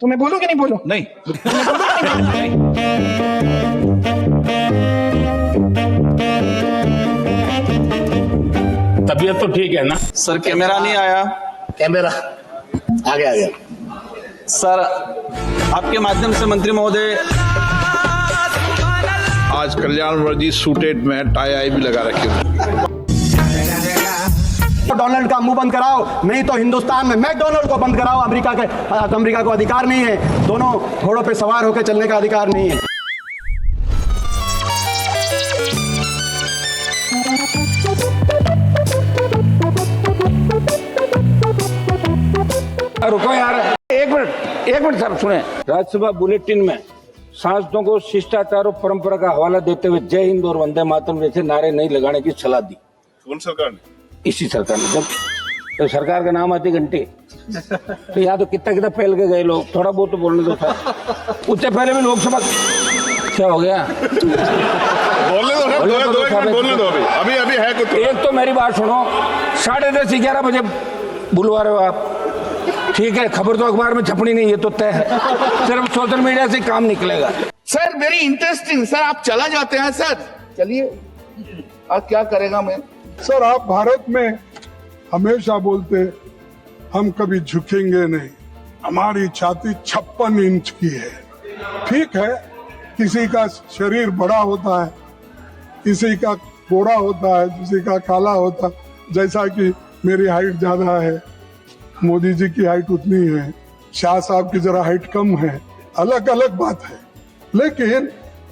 तो मैं बोलूं कि नहीं बोलूं? नहीं, तबीयत तो ठीक है ना? सर कैमरा नहीं आया। कैमरा आ गया। सर आपके माध्यम से मंत्री महोदय, आज कल्याण वर्जी सूटेड में टाई आई भी लगा रखी हूँ। डोनाल्ड का मुंह बंद कराओ, नहीं तो हिंदुस्तान में मैकडोनल्ड को बंद कराओ। अमेरिका को अधिकार नहीं है, दोनों घोड़ों पे सवार होकर चलने का अधिकार नहीं है। रुको यार, एक मिनट सर सुने। राज्यसभा बुलेटिन में सांसदों को शिष्टाचार और परंपरा का हवाला देते हुए जय हिंद और वंदे मातरम जैसे नारे नहीं लगाने की सलाह दी। कौन सरकार ने? इसी सरकार ने। जब तो सरकार का नाम आती घंटी, तो यहाँ तो कितना फैल के गए लोग, थोड़ा बहुत तो बोलने दो था। उससे पहले भी लोकसभा क्या हो गया? बोलने दो अभी है कुछ। एक तो मेरी बात सुनो, 10:30 11 बजे बुलवा रहे हो आप, ठीक है, खबर तो अखबार में छपनी नहीं है तो तय है, सिर्फ सोशल मीडिया से काम निकलेगा। Sir very interesting. सर आप चला जाते हैं सर, चलिए। अब क्या करेगा मैं? सर आप भारत में हमेशा बोलते हम कभी झुकेंगे नहीं, हमारी छाती 56 इंच की है। ठीक है, किसी का शरीर बड़ा होता है, किसी का गोरा होता है, किसी का काला होता है। जैसा कि मेरी हाइट ज्यादा है, मोदी जी की हाइट उतनी है, शाह साहब की जरा हाइट कम है, अलग अलग बात है। लेकिन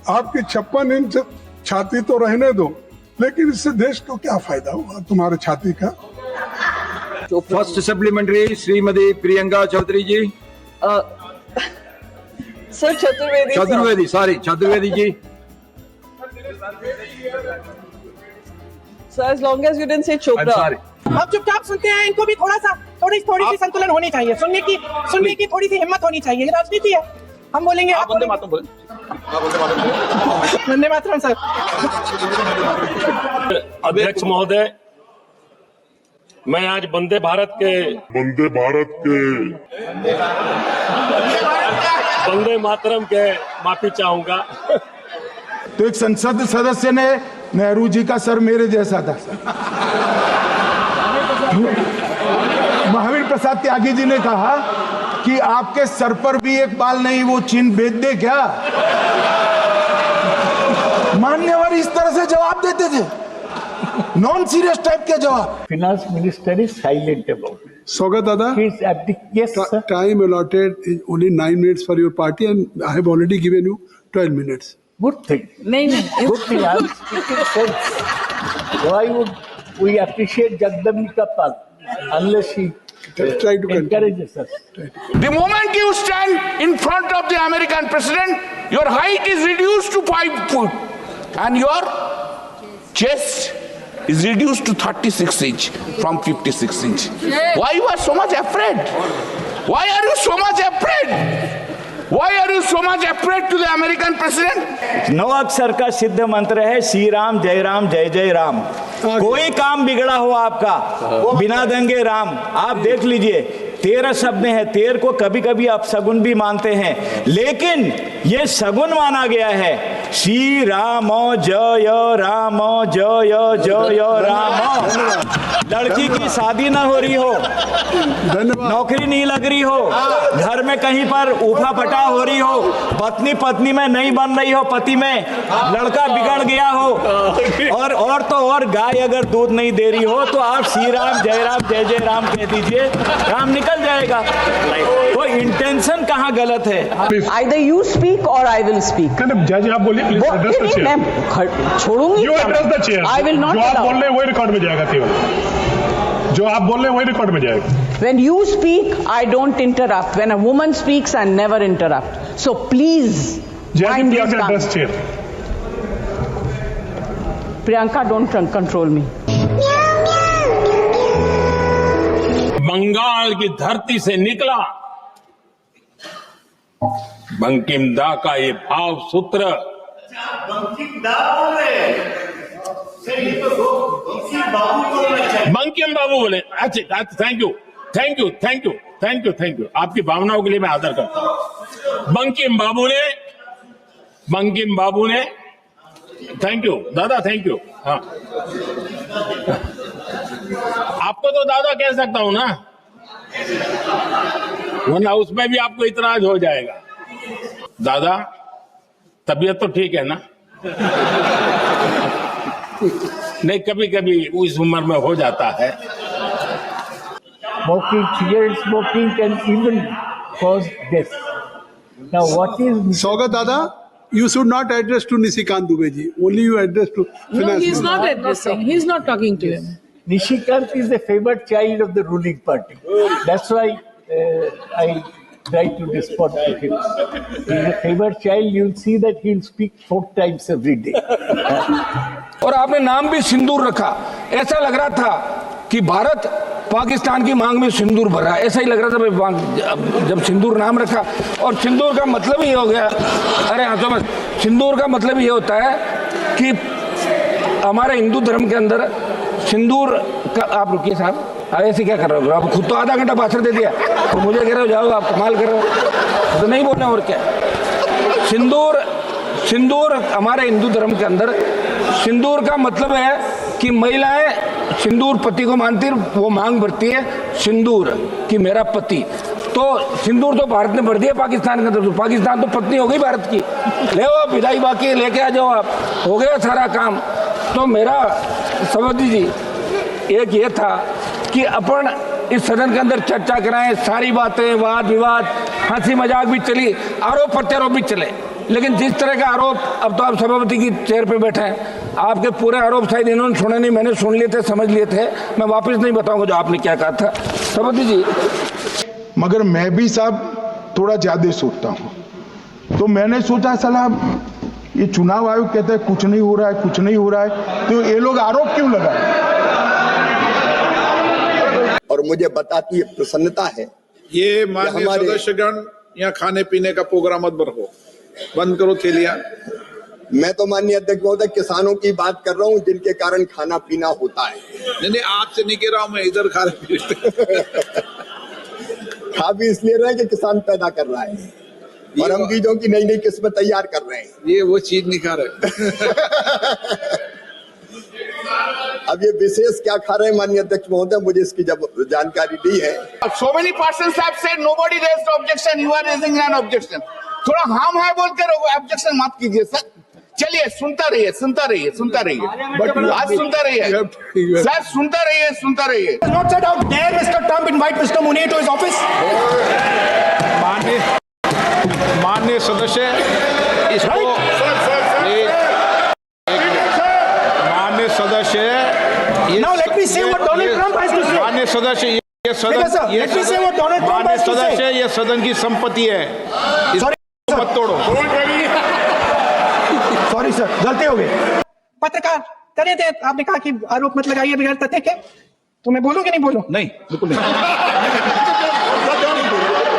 आपकी 56 इंच छाती तो रहने दो, लेकिन इससे देश को क्या फायदा हुआ तुम्हारे छाती का? First supplementary Shrimati Priyanka Chaudhary ji. Sir Chaturvedi Chaturvedi ji. Sir as long as you didn't say Chopra. आप चुपचाप सुनते हैं, इनको भी थोड़ी सी संतुलन होनी चाहिए, सुनने की थोड़ी सी हिम्मत होनी चाहिए। ये राजनीति है, हम बोलेंगे आप वंदे मातरम बोले। वंदे मातरम सर। अध्यक्ष महोदय, मैं आज वंदे भारत के वंदे मातरम के माफी चाहूंगा। तो एक संसद सदस्य ने नेहरू जी का सर मेरे जैसा था। महावीर प्रसाद त्यागी जी ने कहा कि आपके सर पर भी एक बाल नहीं, वो चिन्ह भेज दे क्या? मान्यवर इस तरह से जवाब देते थे, नॉन सीरियस टाइप के जवाब। Finance Minister is silent about it. Sogat Dada, Yes, sir. time allotted is only 9 minutes for your party and I have already given you 12 minutes. Good thing. नहीं Good thing. I'm speaking sense. Why would we appreciate Jagdambika Pal unless he Try to encourages us? The moment you stand in front of the American president, your height is reduced to 5 foot and your chest is reduced to 36 inch from 56 inch. Why you are so much afraid? Why are you so much afraid? Why are you so much afraid to the American president? 9 अक्षर का सिद्ध मंत्र है, श्री राम जय जय राम। कोई काम बिगड़ा हो आपका, बिना दंगे राम। आप देख लीजिए, 13 शब्द हैं, 13 को कभी कभी आप सगुन भी मानते हैं, लेकिन ये सगुन माना गया है। श्री राम जय राम लड़की की शादी ना हो रही हो, नौकरी नहीं लग रही हो, घर में कहीं पर ऊफा पटा हो रही हो, पत्नी में नहीं बन रही हो, पति में लड़का बिगड़ गया हो, और तो और गाय अगर दूध नहीं दे रही हो, तो आप श्री राम जय राम कह दीजिए, काम निकल जाएगा। तो इंटेंशन कहाँ गलत है? Either you speak or I will speak. जज आप बोलिए, प्लीज एड्रेस द चेयर। मैं छोड़ूंगी। You address the chair. I will not जो आप allow. बोल रहे हैं वही रिकॉर्ड में जाएगा केवल, जो आप बोल रहे हैं वही रिकॉर्ड में जाएगा। When you speak, I don't interrupt. When a woman speaks, I never interrupt. So please mind your tongue. Address chair. Priyanka, don't control me. Bengal की धरती से निकला बंकिम दा का ये भाव सूत्र। बंकिम बाबू बोले, अच्छा thank you. Thank you thank you thank you thank you, आपकी भावनाओं के लिए मैं आदर करता हूं। बंकिम बाबू ने थैंक यू दादा, थैंक यू। हाँ, आपको तो दादा कह सकता हूं ना, वरना उसमें भी आपको इतराज हो जाएगा। दादा, तबीयत तो ठीक है ना? नहीं, कभी कभी इस उम्र में हो जाता है। Smoking, cigarette smoking can even cause death. Now, what is... Saugat Dada, you should not address to Nishikant Dubey ji. Only you address to finance. No, he's not addressing. He's not talking to him. Nishikant is the favored child of the ruling party. That's why I try to respond to him. He's a favored child. You'll see that he'll speak 4 times every day. और आपने नाम भी सिंदूर रखा, ऐसा लग रहा था कि भारत पाकिस्तान की मांग में सिंदूर भर रहा है, ऐसा ही लग रहा था जब सिंदूर नाम रखा। और सिंदूर का मतलब ही हो गया, अरे हाँ समझ, सिंदूर का मतलब ये होता है कि हमारे हिंदू धर्म के अंदर सिंदूर का, आप रुकिए साहब, ऐसे क्या कर रहे हो आप? खुद तो आधा घंटा भाषण दे दिया, तो मुझे कह रहे हो जाओ, आप कमाल कर रहे हो, तो नहीं बोलना और क्या। सिंदूर हमारे हिंदू धर्म के अंदर सिंदूर का मतलब है कि महिलाएं सिंदूर पति को मानती, वो मांग भरती है सिंदूर कि मेरा पति। तो सिंदूर तो भारत ने भर दिया पाकिस्तान के अंदर, पाकिस्तान तो पत्नी हो गई भारत की। ले आओ विदाई, बाकी लेके आ जाओ, आप हो गया सारा काम। तो मेरा सभापति जी एक ये था कि अपन इस सदन के अंदर चर्चा कराएं, सारी बातें, वाद विवाद, हंसी मजाक भी चली, आरोप प्रत्यारोप भी चले, लेकिन जिस तरह का आरोप, अब तो आप सभापति की चेयर पे बैठे हैं, आपके पूरे आरोप शायद इन्होंने सुने नहीं, मैंने सुन लिए थे, समझ लिए थे, मैं वापस नहीं बताऊंगा जो आपने क्या कहा था सभापति जी। मगर मैं भी साहब थोड़ा ज्यादा सोचता हूँ, तो मैंने सोचा साला ये चुनाव आयोग कहता है कुछ नहीं हो रहा है, कुछ नहीं हो रहा है, तो ये लोग आरोप क्यों लगाए? और मुझे बताती है प्रसन्नता है। ये माननीय सदस्यगण, यहाँ खाने पीने का प्रोग्राम मत बढ़ो, बंद करो थैलियां। मैं तो माननीय अध्यक्ष महोदय किसानों की बात कर रहा हूँ, जिनके कारण खाना पीना होता है। नहीं, आपसे नहीं कह रहा हूँ मैं, इधर खा रहे खा भी इसलिए रहे कि किसान पैदा कर रहा है, और हम बीजों की नई नई किस्में तैयार कर रहे हैं। ये वो चीज नहीं खा रहे। अब ये विशेष क्या खा रहे हैं माननीय अध्यक्ष महोदय, मुझे इसकी जब जानकारी दी है। So many persons have said nobody raised objection, you are raising an objection. थोड़ा हम है बोलकर ऑब्जेक्शन मत कीजिए सर। चलिए सुनता रहिए, आज सुनता रहिए सर, सुनता रहिए। Not said how dare Mr. Trump invite Mr. Mooney to his office? माननीय सदस्य इसको माननीय सदस्य, Now let me say what Donald Trump has to say. माननीय सदस्य, ये सदन, ये सदन की संपत्ति है, इसको मत तोड़ो। सॉरी सर, गलती हो गई। पत्रकार करे थे, आपने कहा कि आरोप मत लगाइए बगैर तथ्य के, तो मैं बोलूं कि नहीं बोलूं? नहीं, बिल्कुल नहीं।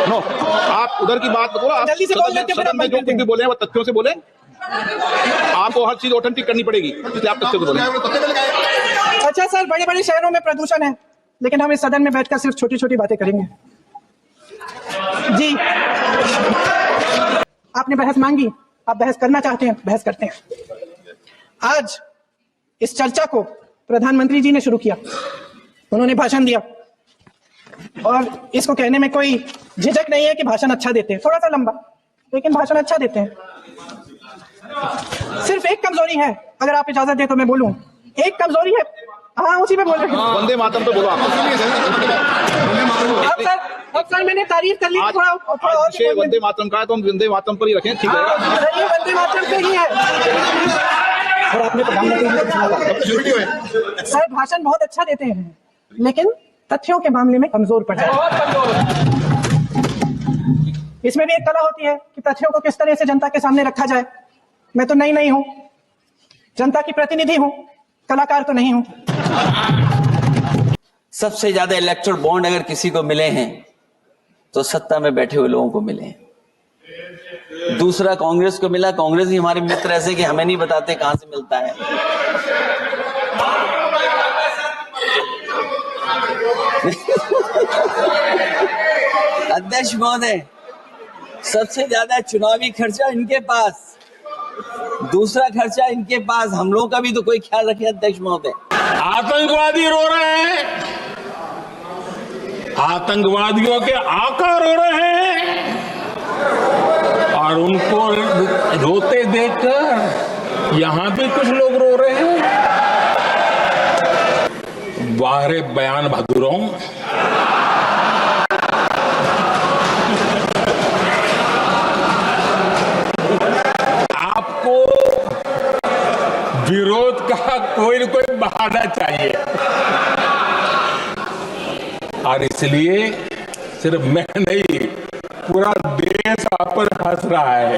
नो, आप उधर की बात बोलो, आप जल्दी से बोल लेते सदन में जो कुछ भी बोले वो तथ्यों से बोले। आपको हर चीज ऑथेंटिक करनी पड़ेगी, इसलिए आप तथ्यों से बोले। अच्छा सर, बड़े बड़े शहरों में प्रदूषण है, लेकिन हम इस सदन में बैठकर सिर्फ छोटी छोटी बातें करेंगे। जी, आपने बहस मांगी, आप बहस करना चाहते हैं, बहस करते हैं। आज इस चर्चा को प्रधानमंत्री जी ने शुरू किया, उन्होंने भाषण दिया, और इसको कहने में कोई झिझक नहीं है कि भाषण अच्छा देते हैं, थोड़ा सा लंबा, लेकिन भाषण अच्छा देते हैं। सिर्फ एक कमजोरी है, अगर आप इजाजत दें तो मैं बोलूं, एक कमजोरी है। हाँ, उसी पे बोल रहे हैं। वंदे मातरम पे बोलो आप। अब सर मैंने तारीफ कर ली, थोड़ा वंदे मातरम का है तो हम वंदे मातरम पर ही रखें, ठीक है? वंदे मातरम पे ही है। और आपने सर भाषण बहुत अच्छा देते हैं, लेकिन तथ्यों के मामले में कमजोर पड़ जाते। इसमें भी एक कला होती है कि तथ्यों को किस तरह से जनता के सामने रखा जाए। मैं तो नई हूं, जनता की प्रतिनिधि हूं, कलाकार तो नहीं हूं। सबसे ज्यादा इलेक्टोरल बॉन्ड अगर किसी को मिले हैं तो सत्ता में बैठे हुए लोगों को मिले हैं। दूसरा कांग्रेस को मिला, कांग्रेस ही हमारे मित्र ऐसे कि हमें नहीं बताते कहां से मिलता है। अध्यक्ष महोदय, सबसे ज्यादा चुनावी खर्चा इनके पास, दूसरा खर्चा इनके पास। हम लोगों का भी तो कोई ख्याल रखे अध्यक्ष महोदय। आतंकवादी रो रहे हैं, आतंकवादियों के आका रो रहे हैं, और उनको रोते देखकर यहां भी कुछ लोग रो रहे हैं। वाह बयान बहादुरों, आपको विरोध का कोई न कोई बहाना चाहिए, और इसलिए सिर्फ मैं नहीं, पूरा देश आप पर हंस रहा है।